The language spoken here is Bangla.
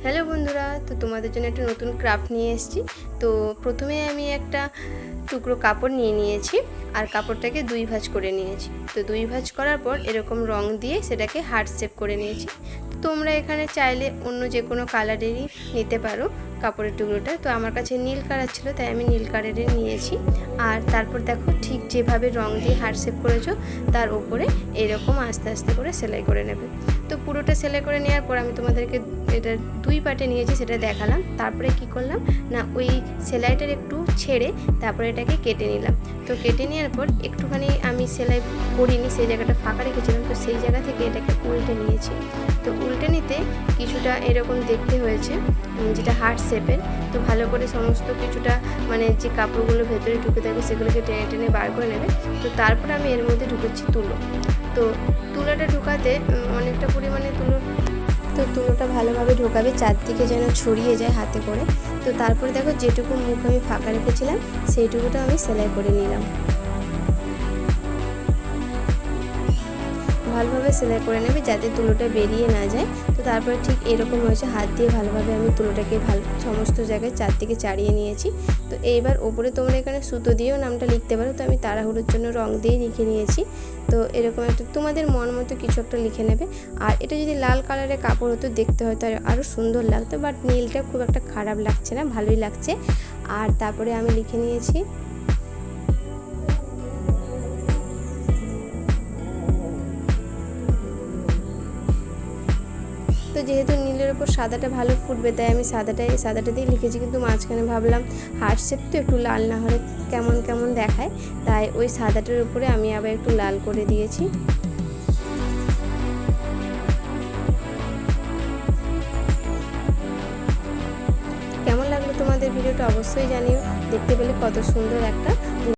হ্যালো বন্ধুরা, তো তোমাদের জন্য একটা নতুন ক্রাফট নিয়ে এসেছি। তো প্রথমে আমি একটা টুকরো কাপড় নিয়েছি আর কাপড়টাকে দুই ভাঁজ করে নিয়েছি। তো দুই ভাঁজ করার পর এরকম রং দিয়ে সেটাকে হার্ট শেপ করে নিয়েছি। তো তোমরা এখানে চাইলে অন্য যে কোনো কালারেরই নিতে পারো কাপড়ের টুকরোটা। তো আমার কাছে নীল কালার ছিল, তাই আমি নীল কালারের নিয়েছি। আর তারপর দেখো ঠিক যেভাবে রং দিয়ে হার্ট শেপ করেছো তার উপরে এরকম আস্তে আস্তে করে সেলাই করে নেবে। তো পুরোটা সেলাই করে নেওয়ার পর আমি তোমাদেরকে এটা দুই পার্টে নিয়েছি সেটা দেখালাম। তারপরে কি করলাম না, ওই সেলাইটার একটু ছেড়ে তারপরে এটাকে কেটে নিলাম। তো কেটে নেওয়ার পর একটুখানি আমি সেলাই করিনি, সেই জায়গাটা ফাঁকা রেখেছিলাম, তো সেই জায়গা থেকে এটাকে উল্টে নিয়েছি। তো উল্টে নিতে কিছুটা এরকম দেখতে হয়েছে, যেটা হার্ট শেপের। তো ভালো করে সমস্ত কিছুটা মানে যে কাপড়গুলো ভেতরে ঢুকে থাকবে সেগুলোকে টেনে টেনে বার করে নেবে। তো তারপর আমি এর মধ্যে ঢুকেছি তুলো। তো তুলোটা ঢুকাতে অনেকটা পরিমাণে তুলোটা ভালোভাবে ঢোকাবে, চারদিকে যেন ছড়িয়ে যায় হাতে করে। তো তারপরে দেখো যেটুকু মুখ আমি ফাঁকা রেখেছিলাম সেইটুকুটা আমি সেলাই করে নিলাম। ভালোভাবে সেলাই করে নেবে যাতে তুলোটা বেরিয়ে না যায়। তো তারপরে ঠিক এরকম হয়েছে, হাত দিয়ে ভালোভাবে আমি তুলোটাকে সমস্ত জায়গায় চারদিকে চাড়িয়ে নিয়েছি। তো এইবার ওপরে তোমরা এখানে সুতো দিয়েও নামটা লিখতে পারো, তো আমি তাড়াহুড়োর জন্য রং দিয়ে লিখে নিয়েছি। তো এরকম একটা তোমাদের মন মতো কিছু একটা লিখে নেবে। আর এটা যদি লাল কালারের কাপড় হতো দেখতে হয়তো আরও সুন্দর লাগতো, বাট নীলটা খুব একটা খারাপ লাগছে না, ভালোই লাগছে। আর তারপরে আমি লিখে নিয়েছি। তো যেহেতু নীলের ওপর সাদাটা ভালো ফুটবে তাই আমি সাদাটা দিয়ে লিখেছি, কিন্তু মাঝখানে ভাবলাম হার্ট শেপ তো একটু লাল না হলে কেমন কেমন দেখায়, তাই ওই সাদাটার উপরে আমি আবার একটু লাল করে দিয়েছি। কেমন লাগলো তোমাদের ভিডিওটা অবশ্যই জানিও। দেখতে পেলে কত সুন্দর একটা